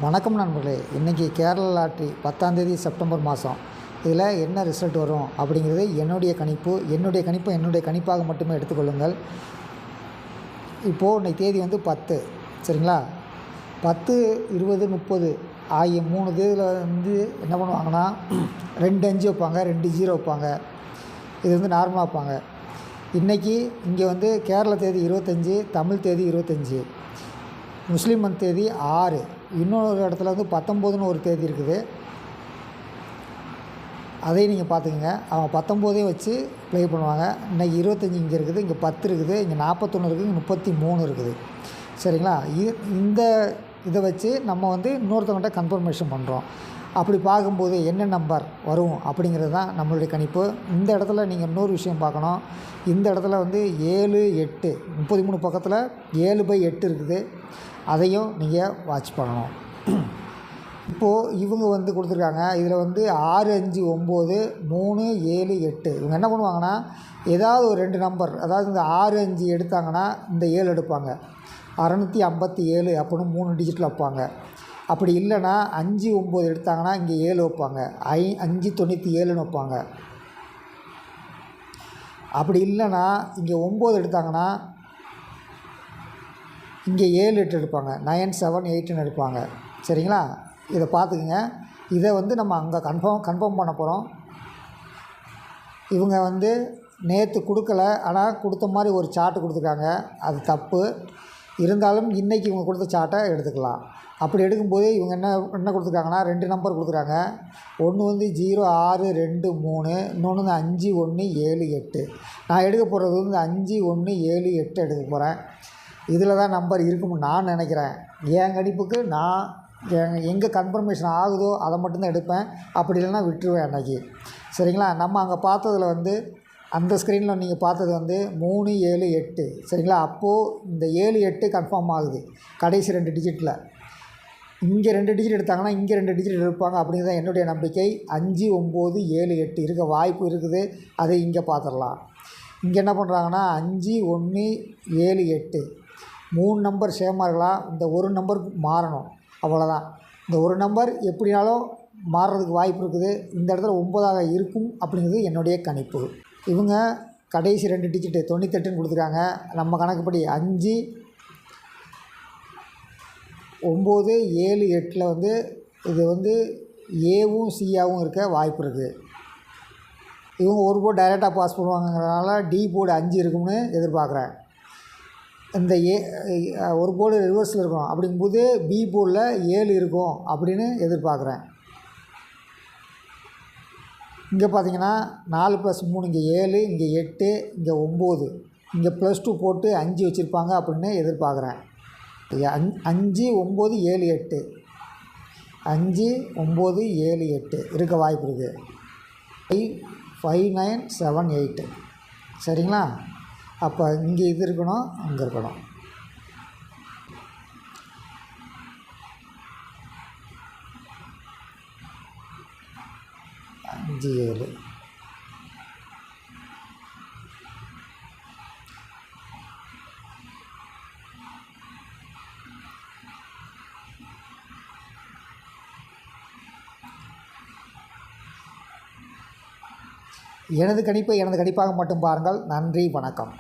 வணக்கம் நண்பர்களே. இன்றைக்கி கேரளா லாட்ரி 10ஆம் தேதி செப்டம்பர் மாதம் இதில் என்ன ரிசல்ட் வரும் அப்படிங்கிறது என்னுடைய கணிப்பாக மட்டுமே எடுத்துக்கொள்ளுங்கள். இப்போது இன்றைக்கி தேதி வந்து 10 சரிங்களா. 10, 20, 30 ஆகிய 3 தேதியில் வந்து என்ன பண்ணுவாங்கன்னா 2 5 வைப்பாங்க, 2 0 வைப்பாங்க. இது வந்து நார்மலாக வைப்பாங்க. இன்றைக்கி இங்கே வந்து கேரளா தேதி 25, தமிழ் தேதி 25, முஸ்லீம் மந்த் தேதி 6, இன்னொரு இடத்துல வந்து 19ன்னு ஒரு தேதி இருக்குது. அதையும் நீங்கள் பார்த்துக்கங்க. அவன் 19 வச்சு ப்ளே பண்ணுவாங்க. இன்றைக்கி 25 இங்கே இருக்குது, இங்கே 10 இருக்குது, இங்கே 41 இருக்குது, இங்கே 33 இருக்குது சரிங்களா. இந்த இதை வச்சு நம்ம வந்து இன்னொருத்தவங்கள்ட்ட கன்ஃபர்மேஷன் பண்ணுறோம். அப்படி பார்க்கும்போது என்ன நம்பர் வரும் அப்படிங்கிறது தான் நம்மளுடைய கணிப்பு. இந்த இடத்துல நீங்கள் இன்னொரு விஷயம் பார்க்கணும். இந்த இடத்துல வந்து 7, 8 33 பக்கத்தில் 7/8 இருக்குது. அதையும் நீங்கள் வாட்ச் பண்ணணும். இப்போது இவங்க வந்து கொடுத்துருக்காங்க. இதில் வந்து 6, 5, 9, 3, 7, 8 இவங்க என்ன பண்ணுவாங்கன்னா ஏதாவது ஒரு 2 நம்பர், அதாவது இந்த 6, 5 எடுத்தாங்கன்னா இந்த 7 எடுப்பாங்க. 657 அப்படின்னு 3 டிஜிட்டில் வைப்பாங்க. அப்படி இல்லைன்னா 5, 9 எடுத்தாங்கன்னா இங்கே 7 வைப்பாங்க. 597ன்னு வைப்பாங்க. அப்படி இல்லைன்னா இங்கே 9 எடுத்தாங்கன்னா இங்கே 7, 8 எடுப்பாங்க. 9, 7, 8ன்னு எடுப்பாங்க சரிங்களா. இதை பார்த்துக்குங்க. இதை வந்து நம்ம அங்கே கன்ஃபார்ம் பண்ண போகிறோம். இவங்க வந்து நேற்று கொடுக்கல, ஆனால் கொடுத்த மாதிரி ஒரு சார்ட்டு கொடுத்துருக்காங்க. அது தப்பு. இருந்தாலும் இன்றைக்கி இவங்க கொடுத்த சார்ட்டை எடுத்துக்கலாம். அப்படி எடுக்கும்போது இவங்க என்ன கொடுத்துருக்காங்கன்னா 2 நம்பர் கொடுத்துருக்காங்க. ஒன்று வந்து 0, 6, 2, 3, இன்னொன்று வந்து 5, 1, 7, 8. நான் எடுக்க போகிறது வந்து 5, 1, 7, 8 எடுக்க போகிறேன். இதில் தான் நம்பர் இருக்கும்னு நான் நினைக்கிறேன். என் கணிப்புக்கு நான் எங்கே கன்ஃபர்மேஷன் ஆகுதோ அதை மட்டும்தான் எடுப்பேன். அப்படி இல்லைன்னா விட்டுருவேன் அன்றைக்கி சரிங்களா. நம்ம அங்கே பார்த்ததில் வந்து அந்த ஸ்க்ரீனில் நீங்கள் பார்த்தது வந்து 3, 7, 8 சரிங்களா. அப்போது இந்த 7, 8 கன்ஃபார்ம் ஆகுது கடைசி 2 டிஜிட்டில். இங்கே 2 டிஜிட் எடுத்தாங்கன்னா இங்கே 2 டிஜிட் எடுப்பாங்க அப்படிங்கிறது தான் என்னுடைய நம்பிக்கை. 5, 9, 7, 8 இருக்க வாய்ப்பு இருக்குது. அதை இங்கே பார்த்துடலாம். இங்கே என்ன பண்ணுறாங்கன்னா 5, 1, 7, 8 3 நம்பர் சேமாக இருக்கலாம். இந்த ஒரு நம்பர் மாறணும், அவ்வளோதான். இந்த ஒரு நம்பர் எப்படினாலும் மாறுறதுக்கு வாய்ப்பு இருக்குது. இந்த இடத்துல 9ஆக இருக்கும் அப்படிங்கிறது என்னுடைய கணிப்பு. இவங்க கடைசி 2 டிஜிட்டு 98ன்னு கொடுத்துருக்காங்க. நம்ம கணக்குப்படி 5, 9, 7, 8ல் வந்து இது வந்து ஏவும் சியாவும் இருக்க வாய்ப்பு இருக்குது. இவங்க ஒரு போர்டு டைரெக்டாக பாஸ் பண்ணுவாங்கங்கிறதுனால டி போர்டு 5 இருக்கும்னு எதிர்பார்க்குறேன். இந்த ஒரு போர்டு ரிவர்ஸில் இருக்கும். அப்படிங்கும்போது பி போர்டில் 7 இருக்கும் அப்படின்னு எதிர்பார்க்குறேன். இங்கே பார்த்தீங்கன்னா 4 + 3 இங்கே 7, இங்கே 8, இங்கே 9, இங்கே +2 போட்டு 5 வச்சுருப்பாங்க அப்படின்னு எதிர்பார்க்குறேன். 5, 9, 7, 8 5, 9, 7, 8 இருக்க வாய்ப்பு இருக்குது. 5, 9, 7, 8 சரிங்களா. அப்போ இங்கே இது இருக்கணும், அங்கே இருக்கணும். அஞ்சு 7 எனது கணிப்பை எனது கணிப்பாக மட்டும் பாருங்கள். நன்றி, வணக்கம்.